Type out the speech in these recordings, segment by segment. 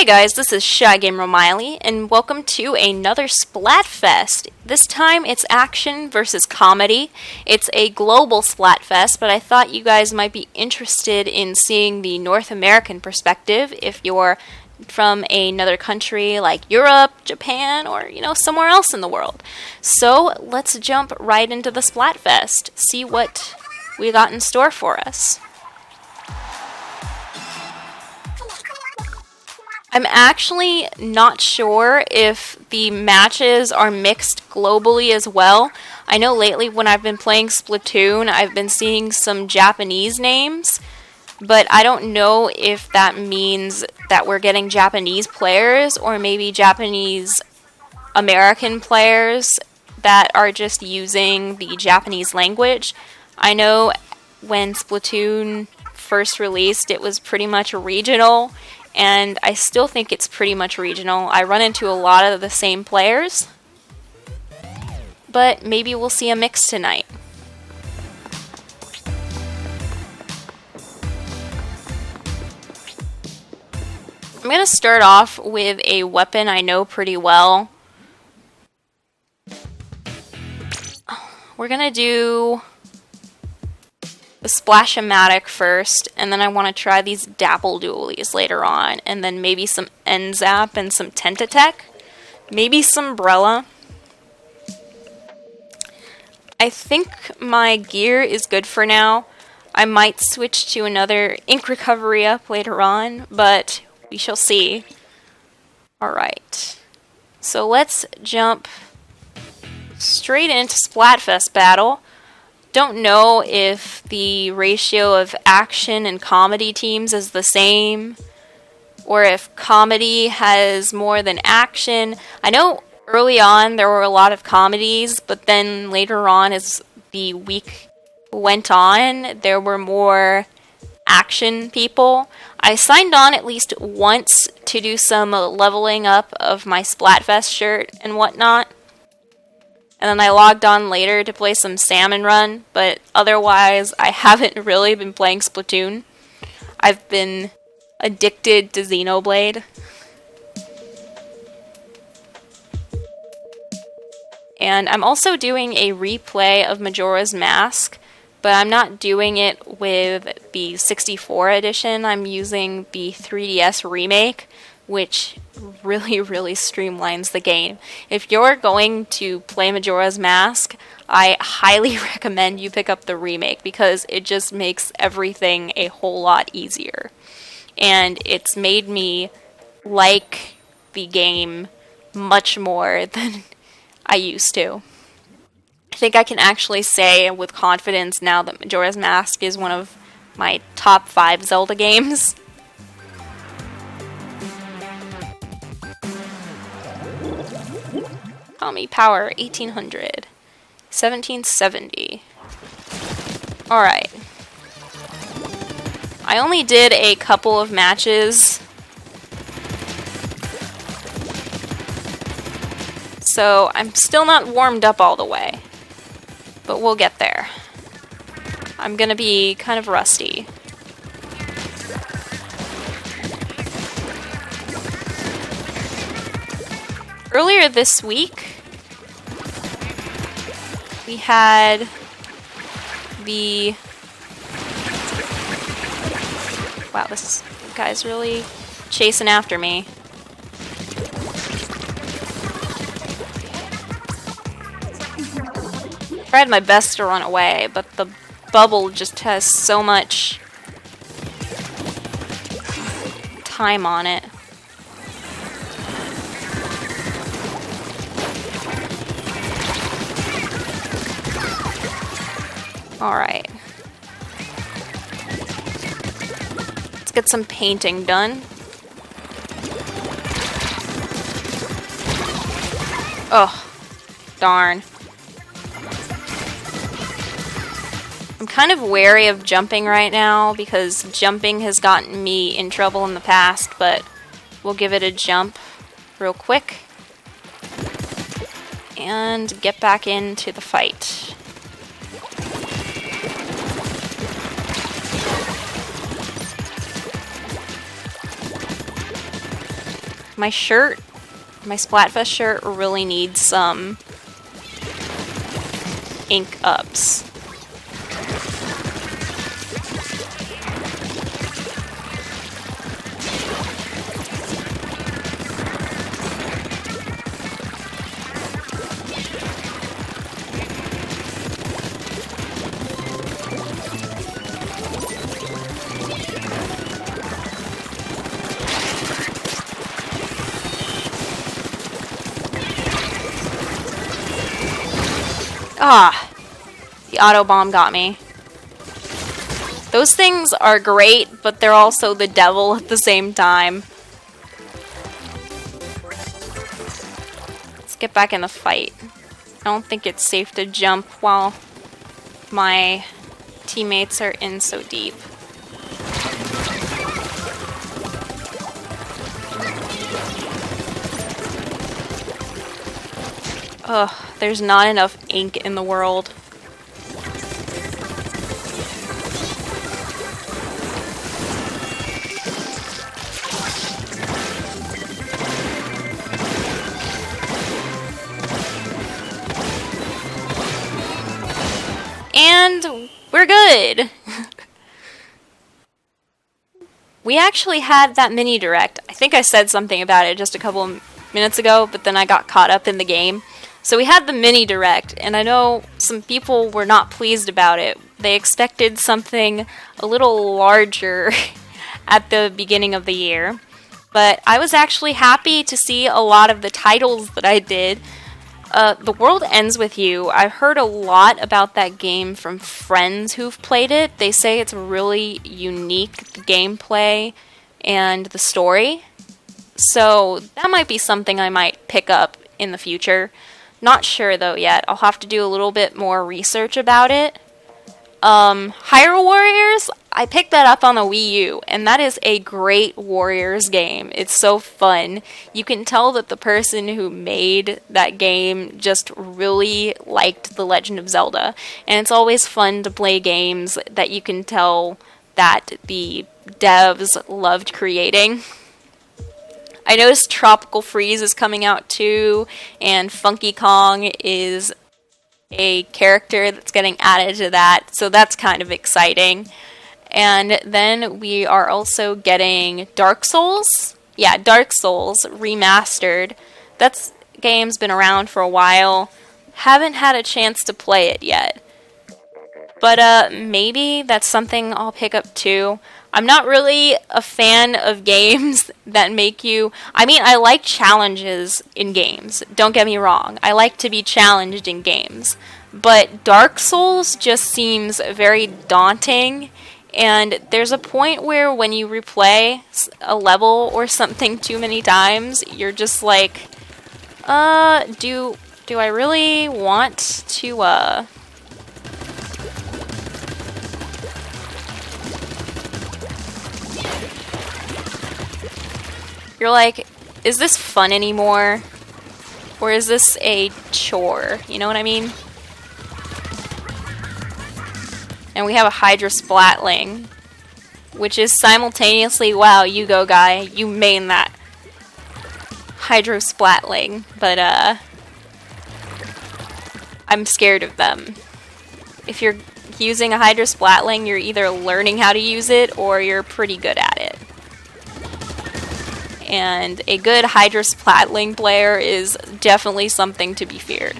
Hey guys, this is ShyGamerMaile, and welcome to another Splatfest. This time it's action versus comedy. It's a global Splatfest, but I thought you guys might be interested in seeing the North American perspective if you're from another country like Europe, Japan, or, somewhere else in the world. So let's jump right into the Splatfest, see what we got in store for us. I'm actually not sure if the matches are mixed globally as well. I know lately when I've been playing Splatoon, I've been seeing some Japanese names, but I don't know if that means that we're getting Japanese players or maybe Japanese American players that are just using the Japanese language. I know when Splatoon first released, it was pretty much regional, and I still think it's pretty much regional. I run into a lot of the same players, but maybe we'll see a mix tonight. I'm going to start off with a weapon I know pretty well. We're going to do the Splash-O-Matic first, and then I want to try these Dapple Dualies later on, and then maybe some N-Zap and some Tentatek, maybe some Umbrella. I think my gear is good for now. I might switch to another Ink Recovery up later on, but we shall see. Alright, so let's jump straight into Splatfest battle. Don't know if the ratio of action and comedy teams is the same, or if comedy has more than action. I know early on there were a lot of comedies, but then later on as the week went on, there were more action people. I signed on at least once to do some leveling up of my Splatfest shirt and whatnot. And then I logged on later to play some Salmon Run, but otherwise I haven't really been playing Splatoon. I've been addicted to Xenoblade. And I'm also doing a replay of Majora's Mask, but I'm not doing it with the 64 edition. I'm using the 3DS remake, which really streamlines the game. If you're going to play Majora's Mask, I highly recommend you pick up the remake because it just makes everything a whole lot easier. And it's made me like the game much more than I used to. I think I can actually say with confidence now that Majora's Mask is one of my top 5 Zelda games. Tommy Power 1800, 1770. Alright. I only did a couple of matches, so I'm still not warmed up all the way, but we'll get there. I'm gonna be kind of rusty. Earlier this week, we had the... Wow, this guy's really chasing after me. Tried my best to run away, but the bubble just has so much time on it. Alright. Let's get some painting done. Oh, darn. I'm kind of wary of jumping right now because jumping has gotten me in trouble in the past, but we'll give it a jump real quick and get back into the fight. My shirt, my Splatfest shirt really needs some ink ups. Ah, the auto bomb got me. Those things are great, but they're also the devil at the same time. Let's get back in the fight. I don't think it's safe to jump while my teammates are in so deep. Ugh, there's not enough ink in the world. And we're good! We actually had that mini direct. I think I said something about it just a couple of minutes ago, but then I got caught up in the game. So we had the mini direct, and I know some people were not pleased about it. They expected something a little larger at the beginning of the year. But I was actually happy to see a lot of the titles that I did. The World Ends With You. I've heard a lot about that game from friends who've played it. They say it's really unique, the gameplay and the story. So that might be something I might pick up in the future. Not sure though yet. I'll have to do a little bit more research about it. Hyrule Warriors, I picked that up on the Wii U, and that is a great Warriors game. It's so fun. You can tell that the person who made that game just really liked The Legend of Zelda, and it's always fun to play games that you can tell that the devs loved creating. I noticed Tropical Freeze is coming out too, and Funky Kong is a character that's getting added to that, so that's kind of exciting. And then we are also getting Dark Souls. Yeah, Dark Souls Remastered. That game's been around for a while. Haven't had a chance to play it yet. But maybe that's something I'll pick up too. I'm not really a fan of games that make you... I mean, I like challenges in games. Don't get me wrong. I like to be challenged in games. But Dark Souls just seems very daunting. And there's a point where when you replay a level or something too many times, you're just like, do I really want to, You're like, is this fun anymore? Or is this a chore? You know what I mean? And we have a Hydra Splatling, which is simultaneously, wow, you go guy, you main that Hydro Splatling, but I'm scared of them. If you're using a Hydro Splatling, you're either learning how to use it or you're pretty good at it. And a good Hydra Splatling player is definitely something to be feared.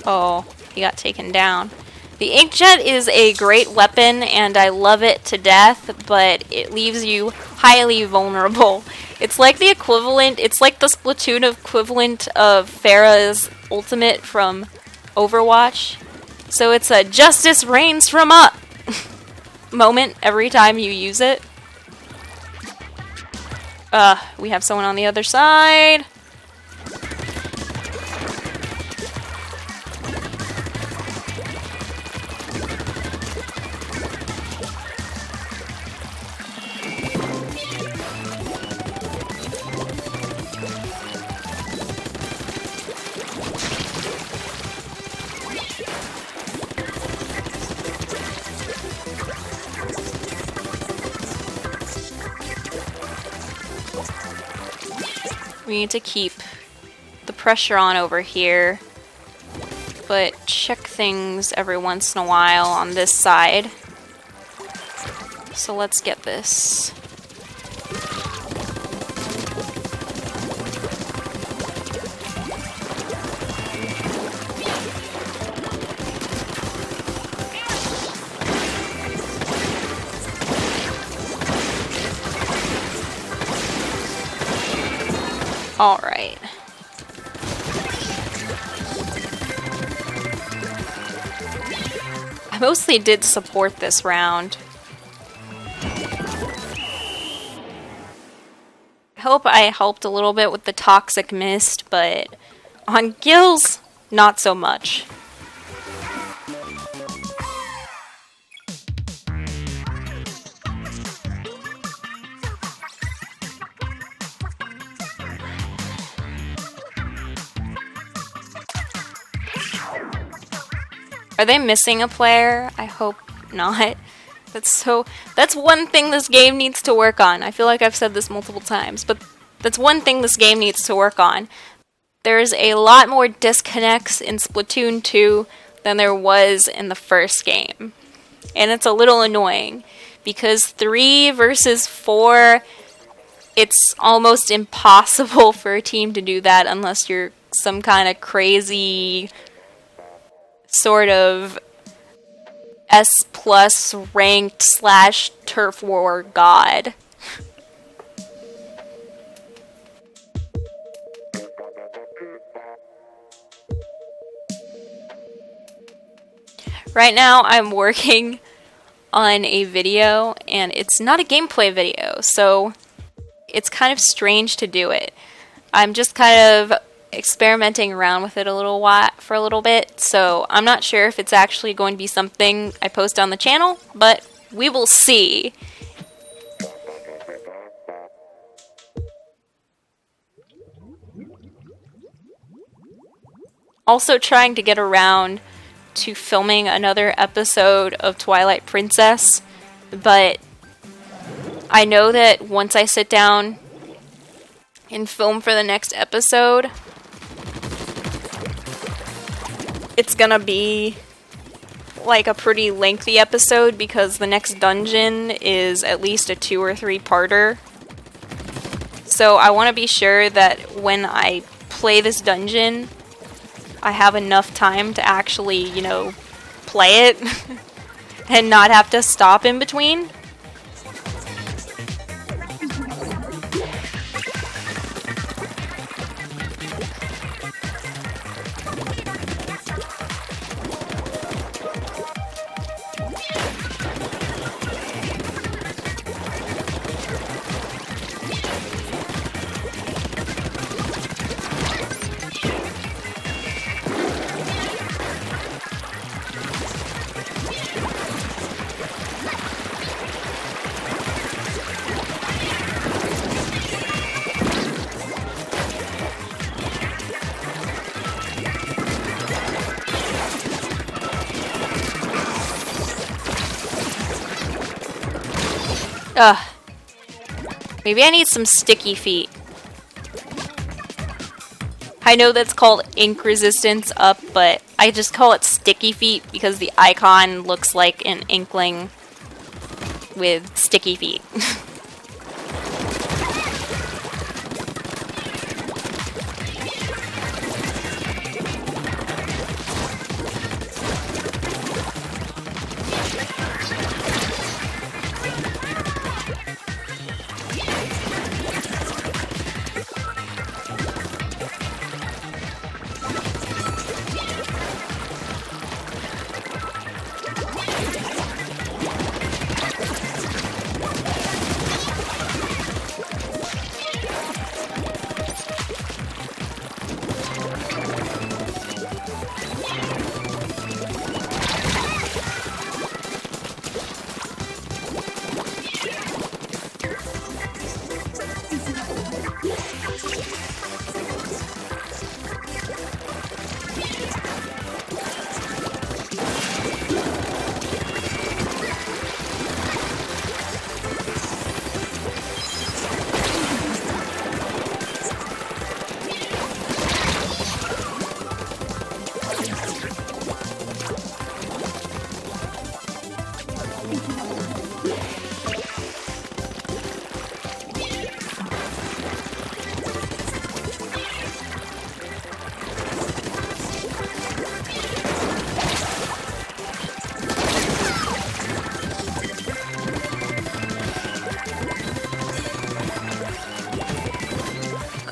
Oh, he got taken down. The Inkjet is a great weapon, and I love it to death, but it leaves you highly vulnerable. It's like the equivalent, it's like the Splatoon equivalent of Pharah's ultimate from Overwatch. So it's a justice reigns from up moment every time you use it. We have someone on the other side. We need to keep the pressure on over here, but check things every once in a while on this side. So let's get this. Alright. I mostly did support this round. I hope I helped a little bit with the toxic mist, but on gills, not so much. Are they missing a player? I hope not. That's one thing this game needs to work on. I feel like I've said this multiple times, but that's one thing this game needs to work on. There's a lot more disconnects in Splatoon 2 than there was in the first game. And it's a little annoying, because 3 versus 4, it's almost impossible for a team to do that unless you're some kind of crazy sort of S+ ranked / turf war god. Right now I'm working on a video, and it's not a gameplay video, so it's kind of strange to do it. I'm just kind of experimenting around with it for a little bit, so I'm not sure if it's actually going to be something I post on the channel, but we will see. Also trying to get around to filming another episode of Twilight Princess, but I know that once I sit down and film for the next episode, it's gonna be like a pretty lengthy episode, because the next dungeon is at least a 2 or 3 parter. So I want to be sure that when I play this dungeon, I have enough time to actually, play it and not have to stop in between. Ugh. Maybe I need some sticky feet. I know that's called ink resistance up, but I just call it sticky feet because the icon looks like an inkling with sticky feet.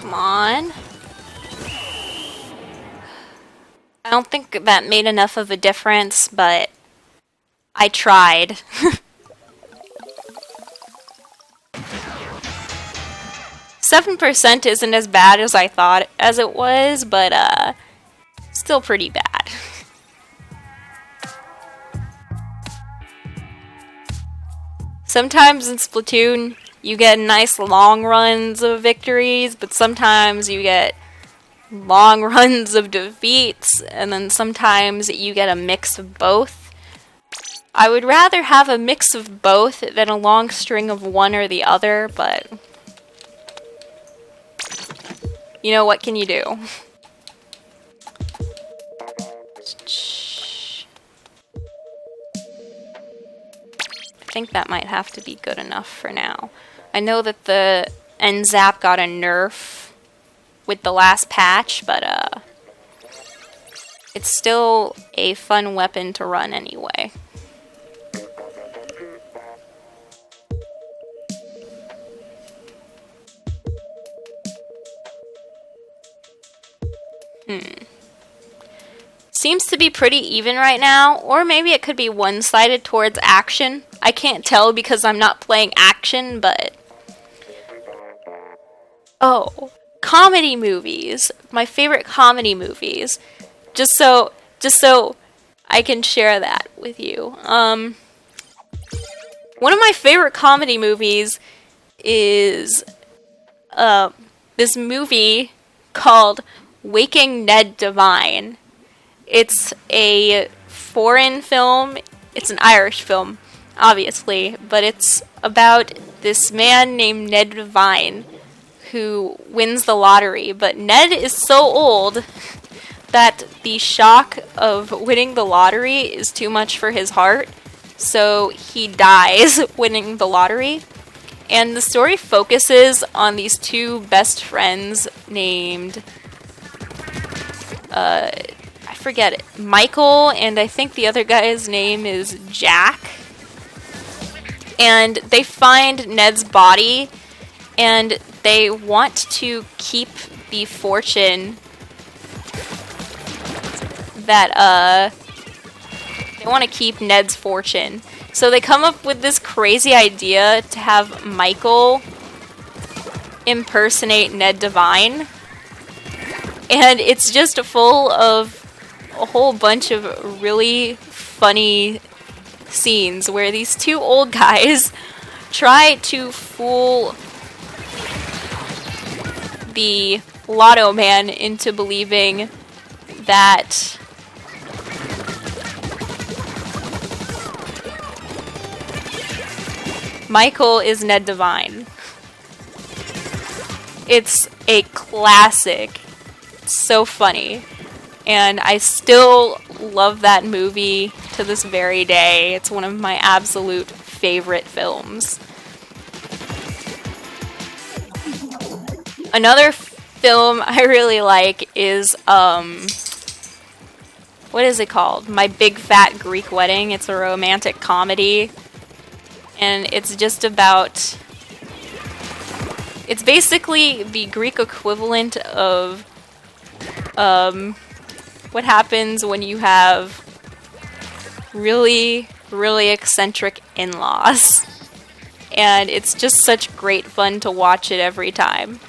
Come on. I don't think that made enough of a difference, but I tried. 7% isn't as bad as I thought as it was, but still pretty bad. Sometimes in Splatoon, you get nice long runs of victories, but sometimes you get long runs of defeats, and then sometimes you get a mix of both. I would rather have a mix of both than a long string of one or the other, but you know, what can you do? I think that might have to be good enough for now. I know that the N-Zap got a nerf with the last patch, but it's still a fun weapon to run anyway. Seems to be pretty even right now, or maybe it could be one-sided towards action. I can't tell because I'm not playing action, but... Oh, comedy movies. My favorite comedy movies. Just so I can share that with you. One of my favorite comedy movies is this movie called Waking Ned Devine. It's a foreign film. It's an Irish film, obviously, but it's about this man named Ned Devine who wins the lottery. But Ned is so old that the shock of winning the lottery is too much for his heart, so he dies winning the lottery. And the story focuses on these two best friends named I forget it, Michael, and I think the other guy's name is Jack. And they find Ned's body, and they want to keep the fortune that, they want to keep Ned's fortune. So they come up with this crazy idea to have Michael impersonate Ned Devine. And it's just full of a whole bunch of really funny scenes where these two old guys try to fool the lotto man into believing that Michael is Ned Devine. It's a classic. It's so funny. And I still love that movie to this very day. It's one of my absolute favorite films. Another film I really like is, what is it called? My Big Fat Greek Wedding. It's a romantic comedy. And it's just about... It's basically the Greek equivalent of, what happens when you have really, really eccentric in-laws. And it's just such great fun to watch it every time.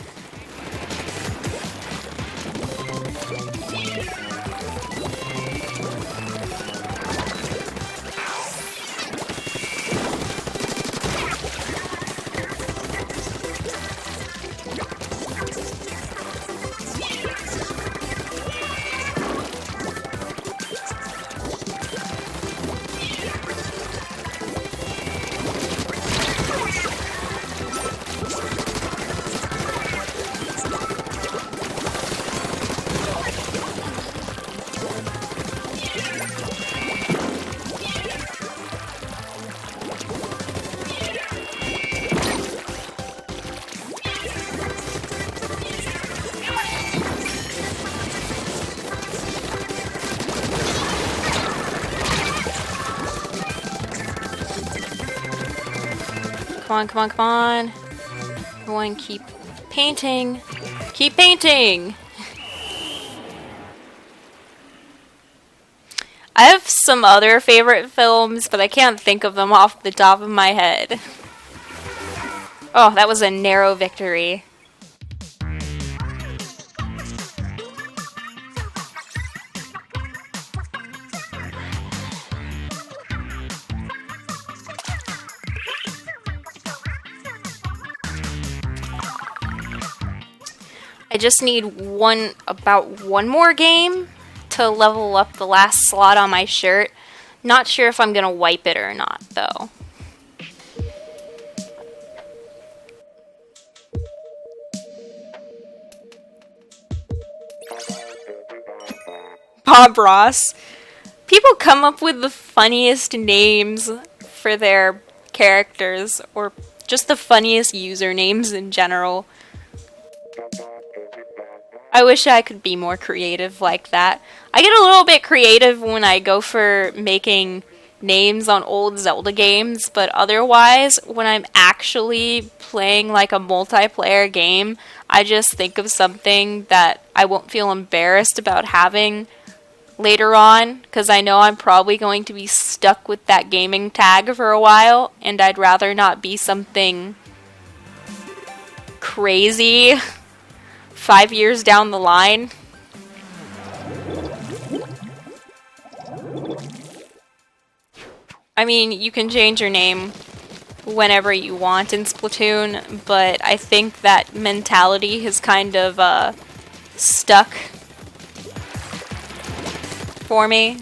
Come on, come on, come on. Everyone keep painting. Keep painting! I have some other favorite films, but I can't think of them off the top of my head. Oh, that was a narrow victory. I just need about one more game to level up the last slot on my shirt. Not sure if I'm gonna wipe it or not, though. Bob Ross. People come up with the funniest names for their characters, or just the funniest usernames in general. I wish I could be more creative like that. I get a little bit creative when I go for making names on old Zelda games, but otherwise, when I'm actually playing like a multiplayer game, I just think of something that I won't feel embarrassed about having later on, because I know I'm probably going to be stuck with that gaming tag for a while, and I'd rather not be something crazy 5 years down the line. I mean, you can change your name whenever you want in Splatoon, but I think that mentality has kind of stuck for me.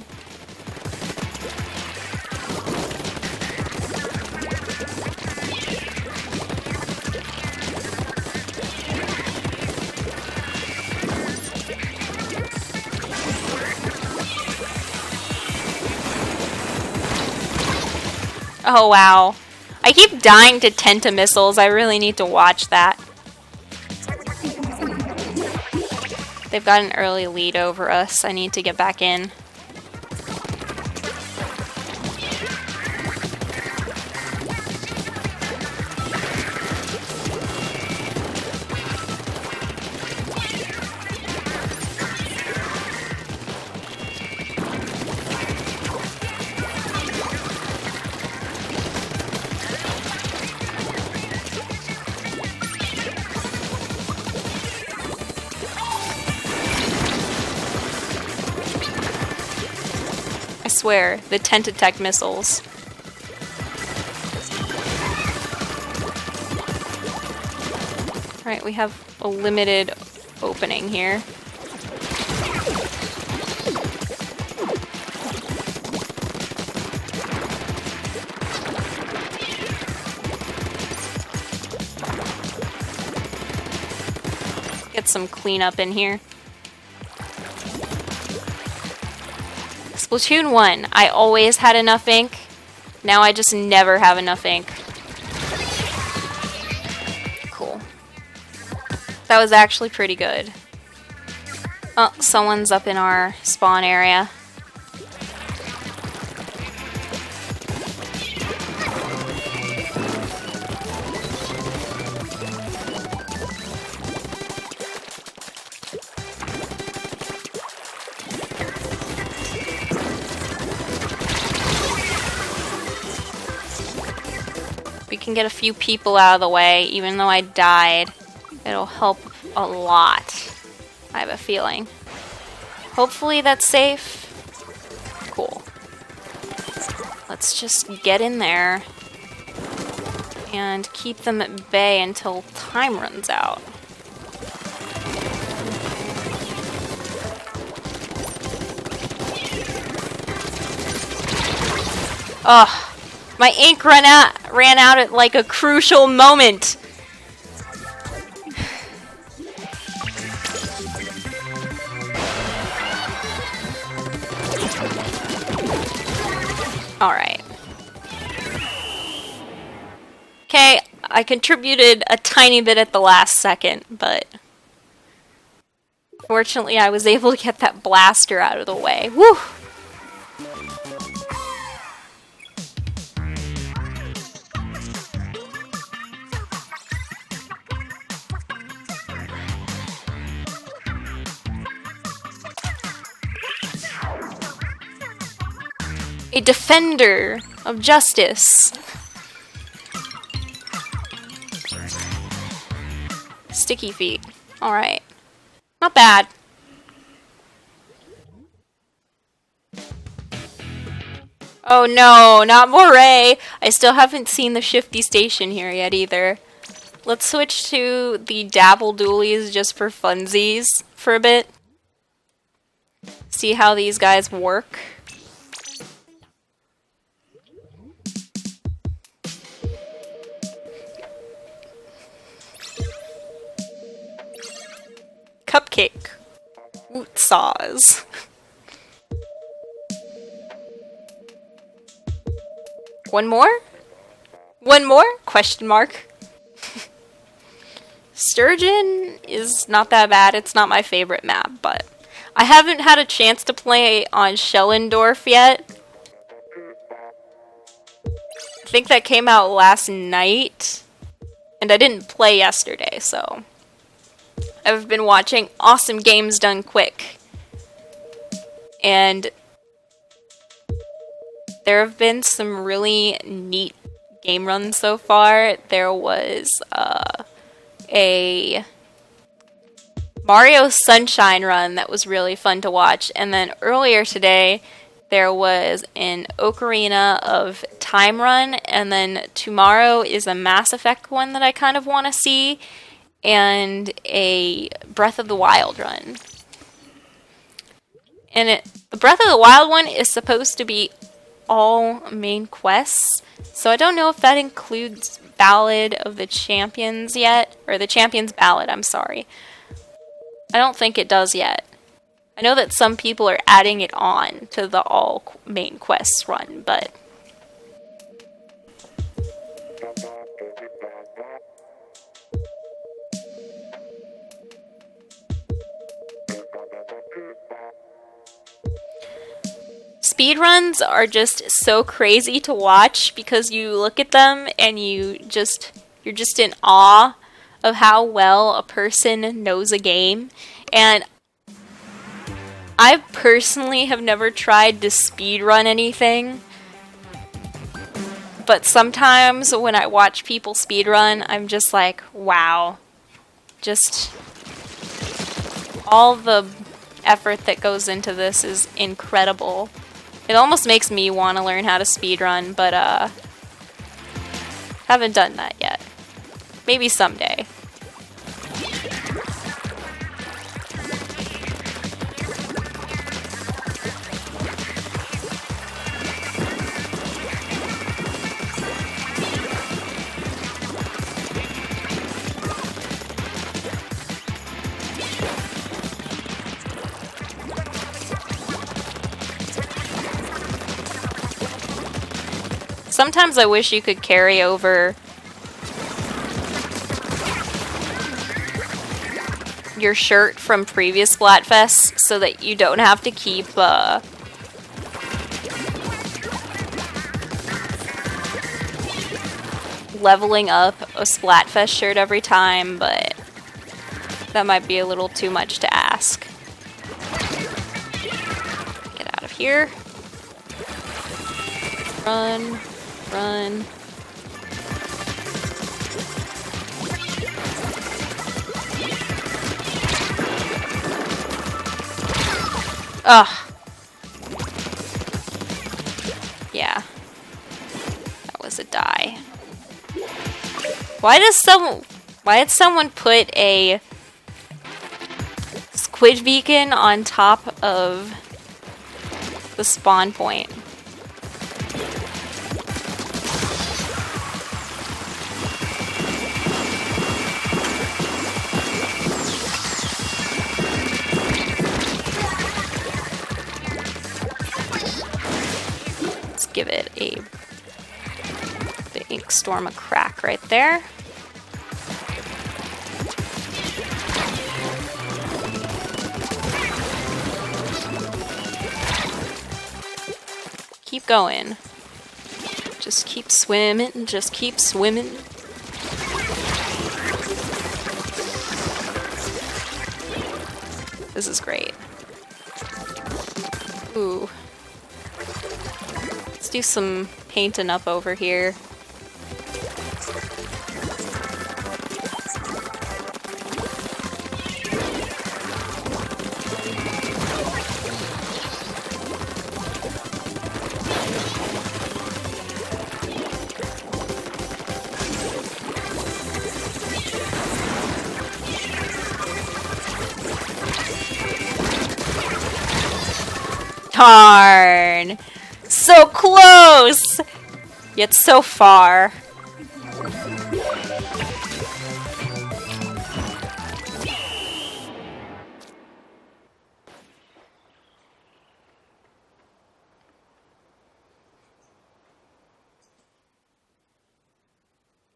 Oh wow. I keep dying to Tenta missiles. I really need to watch that. They've got an early lead over us. I need to get back in. I swear, the Tenta missiles. Alright, we have a limited opening here. Get some cleanup in here. Splatoon 1, I always had enough ink. Now I just never have enough ink. Cool. That was actually pretty good. Oh, someone's up in our spawn area. We can get a few people out of the way, even though I died. It'll help a lot, I have a feeling. Hopefully that's safe. Cool. Let's just get in there and keep them at bay until time runs out. Ugh. My ink ran out at like a crucial moment. Alright. Okay, I contributed a tiny bit at the last second, but fortunately I was able to get that blaster out of the way. Woo! A defender of justice. Sticky feet. Alright. Not bad. Oh no, not Moray! I still haven't seen the Shifty Station here yet either. Let's switch to the Dabble Dualies just for funsies for a bit. See how these guys work. Cupcake. Woot saws. One more? One more? Question mark. Sturgeon is not that bad. It's not my favorite map, but I haven't had a chance to play on Schellendorf yet. I think that came out last night, and I didn't play yesterday, so I've been watching Awesome Games Done Quick. And there have been some really neat game runs so far. There was a Mario Sunshine run that was really fun to watch. And then earlier today, there was an Ocarina of Time run. And then tomorrow is a Mass Effect one that I kind of want to see. And a Breath of the Wild run. And the Breath of the Wild one is supposed to be all main quests, so I don't know if that includes Ballad of the Champions yet, or the Champions Ballad, I'm sorry. I don't think it does yet. I know that some people are adding it on to the all main quests run, but speedruns are just so crazy to watch because you look at them and you're just in awe of how well a person knows a game. And I personally have never tried to speedrun anything, but sometimes when I watch people speedrun, I'm just like, wow. Just all the effort that goes into this is incredible. It almost makes me want to learn how to speedrun, but haven't done that yet. Maybe someday. Sometimes I wish you could carry over your shirt from previous Splatfests so that you don't have to keep leveling up a Splatfest shirt every time, but that might be a little too much to ask. Get out of here. Run. Run. Ugh. Yeah. That was a die. Why did someone put a squid beacon on top of the spawn point? Give it the ink storm a crack right there. Keep going. Just keep swimming, just keep swimming. This is great. Ooh. Let's do some painting up over here. Darn! So close! Yet so far.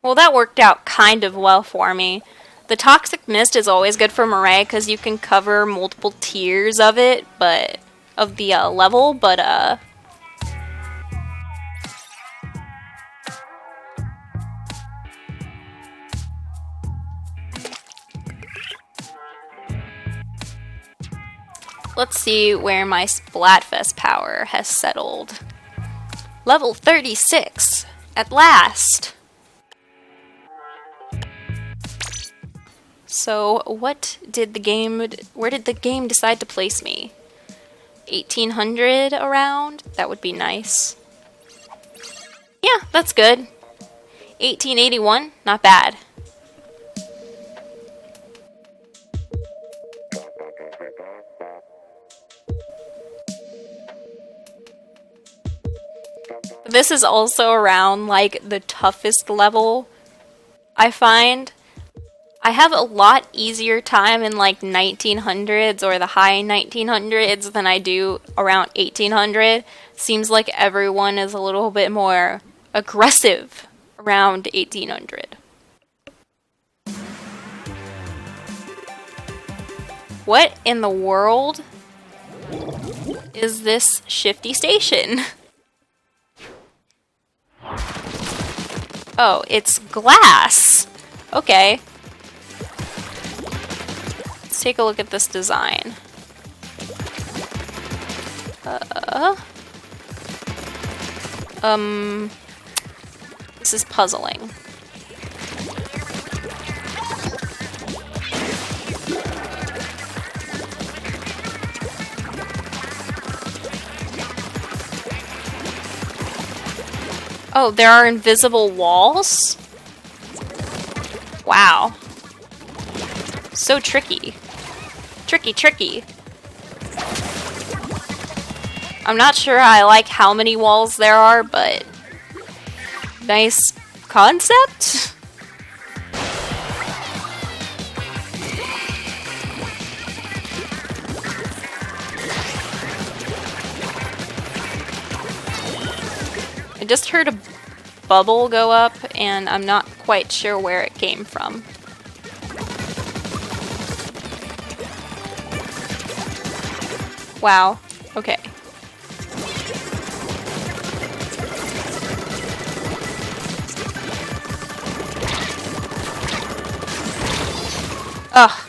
Well, that worked out kind of well for me. The toxic mist is always good for Murray because you can cover multiple tiers of it, but of the level, but let's see where my Splatfest power has settled. Level 36, at last. So, where did the game decide to place me? 1800 around? That would be nice. Yeah, that's good. 1881, not bad. This is also around, like, the toughest level, I find. I have a lot easier time in, like, 1900s or the high 1900s than I do around 1800. Seems like everyone is a little bit more aggressive around 1800. What in the world is this shifty station? Oh, it's glass. Okay. Let's take a look at this design. This is puzzling. Oh, there are invisible walls? Wow. So tricky. Tricky. I'm not sure I like how many walls there are, but nice concept? I just heard a bubble go up, and I'm not quite sure where it came from. Wow. Okay. Ugh.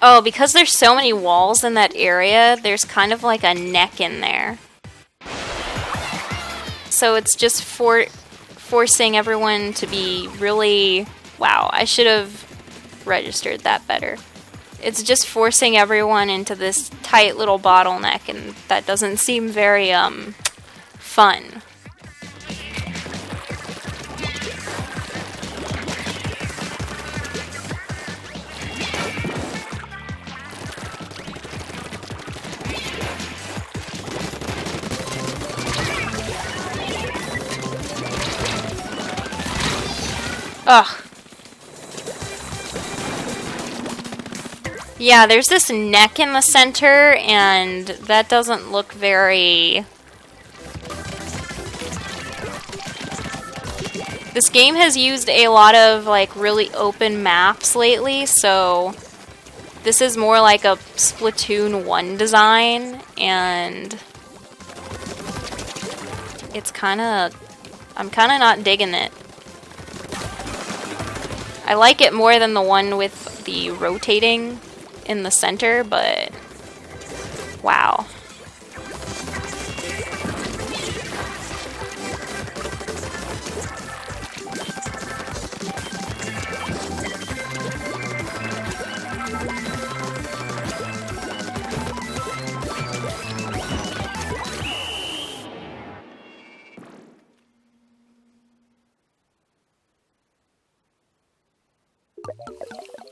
Oh, because there's so many walls in that area, there's kind of like a neck in there. So it's just forcing everyone to be really... Wow, I should have registered that better. It's just forcing everyone into this tight little bottleneck, and that doesn't seem very, fun. Ugh. Yeah, there's this neck in the center, and that doesn't look very... This game has used a lot of, like, really open maps lately, so... This is more like a Splatoon 1 design, and... It's kinda... I'm kinda not digging it. I like it more than the one with the rotating in the center, but Wow.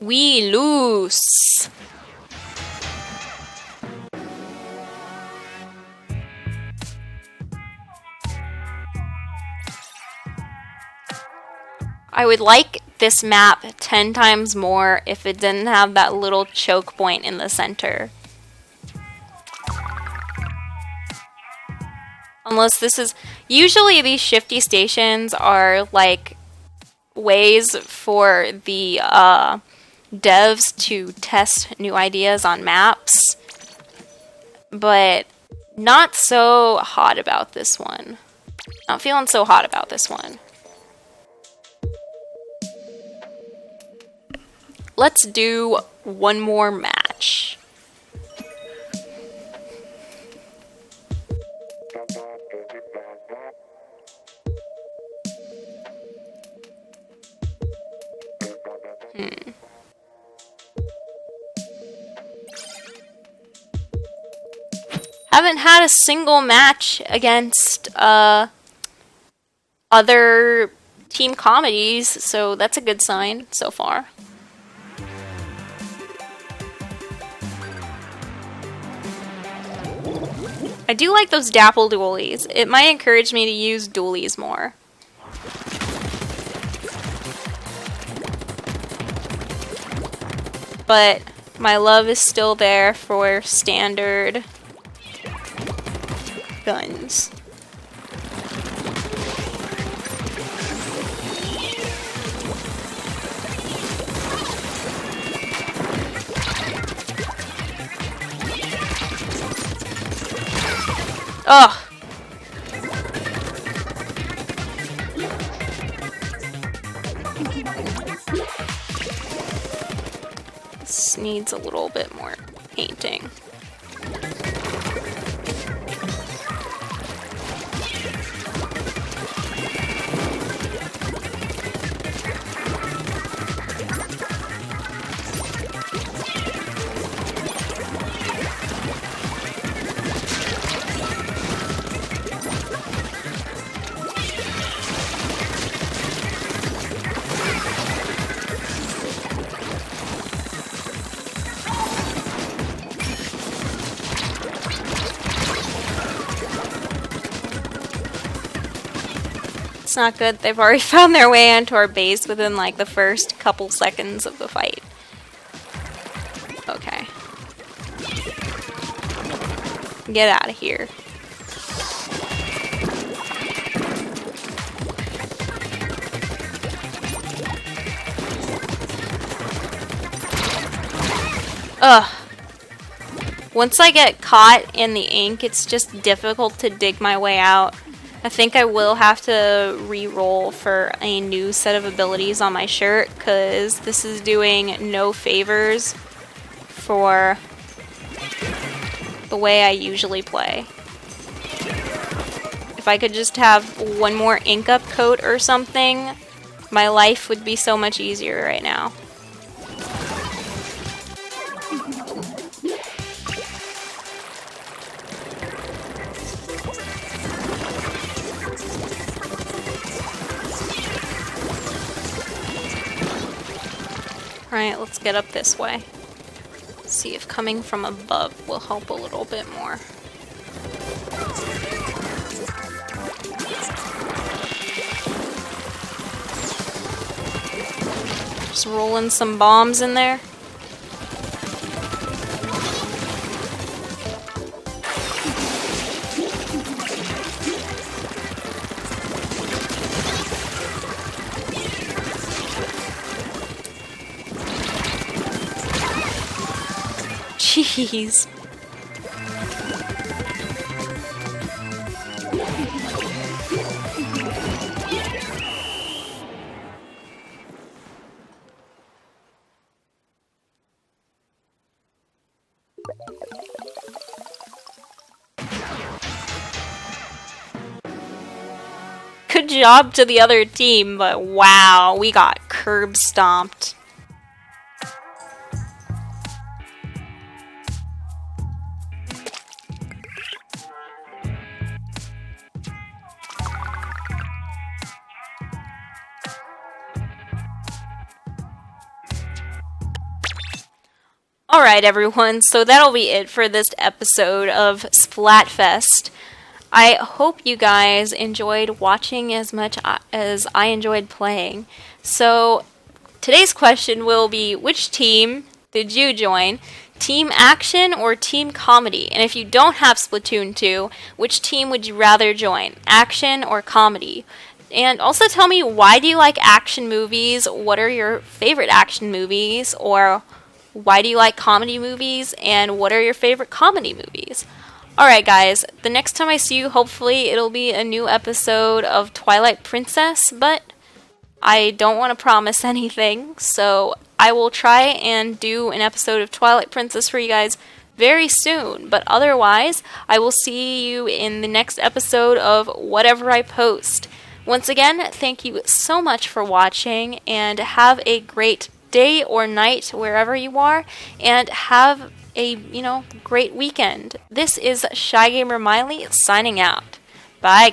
We lose. I would like this map 10 times more if it didn't have that little choke point in the center. Unless this is... Usually these shifty stations are like ways for the devs to test new ideas on maps. But not so hot about this one. Not feeling so hot about this one. Let's do one more match. Haven't had a single match against other team comedies, so that's a good sign so far. I do like those dapple dualies. It might encourage me to use dualies more. But my love is still there for standard guns. Ugh. This needs a little bit more painting. It's not good. They've already found their way onto our base within like the first couple seconds of the fight. Okay. Get out of here. Ugh. Once I get caught in the ink, it's just difficult to dig my way out. I think I will have to re-roll for a new set of abilities on my shirt, because this is doing no favors for the way I usually play. If I could just have one more ink up coat or something, my life would be so much easier right now. Alright, let's get up this way. See if coming from above will help a little bit more. Just rolling some bombs in there. Jeez. Good job to the other team, but wow, we got curb stomped. Alright, everyone, so that'll be it for this episode of Splatfest. I hope you guys enjoyed watching as much as I enjoyed playing. So, today's question will be, which team did you join? Team Action or Team Comedy? And if you don't have Splatoon 2, which team would you rather join? Action or Comedy? And also tell me, why do you like action movies? What are your favorite action movies? Or why do you like comedy movies? And what are your favorite comedy movies? Alright guys, the next time I see you, hopefully it'll be a new episode of Twilight Princess, but I don't want to promise anything, so I will try and do an episode of Twilight Princess for you guys very soon. But otherwise, I will see you in the next episode of whatever I post. Once again, thank you so much for watching, and have a great day or night wherever you are, and have a, great weekend. This is ShyGamerMaile signing out. Bye.